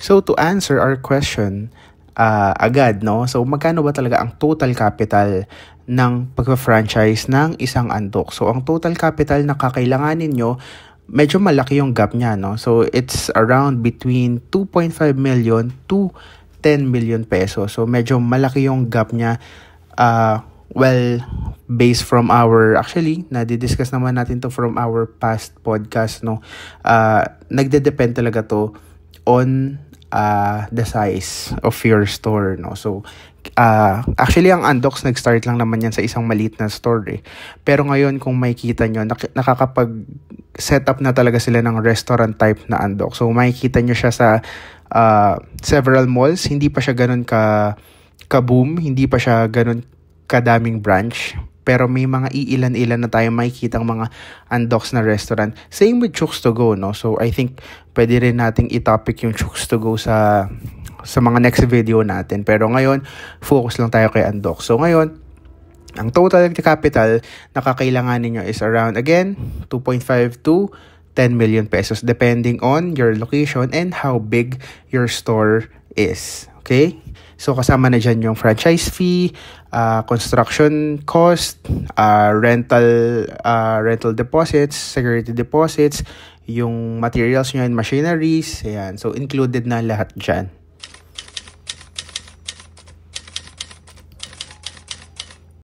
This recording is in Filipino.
So to answer our question agad, no? So magkano ba talaga ang total capital ng pag-franchise ng isang Undock? So ang total capital na kakailanganin nyo, medyo malaki yung gap niya, no? So it's around between 2.5 million to 10 million pesos. So medyo malaki yung gap niya. Based from our, actually, nadidiscuss naman natin to from our past podcast, no? Nagde-depend talaga to on the size of your store, no? So actually ang Undock nag-start lang naman yan sa isang maliit na store eh. Pero ngayon kung makikita nyo, nakakapag set up na talaga sila ng restaurant type na Undock. So makikita nyo siya sa several malls. Hindi pa siya ganun ka-boom, hindi pa siya ganun kadaming branch, pero may mga iilan-ilan na tayo makikitang mga Undock na restaurant. Same with Chooks to Go, no? So I think pwede rin nating i-topic yung Chooks to Go sa mga next video natin. Pero ngayon, focus lang tayo kay Undock. So ngayon, ang total capital na kakailanganin nyo is around, again, 2.5 to 10 million pesos depending on your location and how big your store is. Okay? So kasama na dyan yung franchise fee, construction cost, rental deposits, security deposits, yung materials nyo and machineries. Ayan. So included na lahat dyan.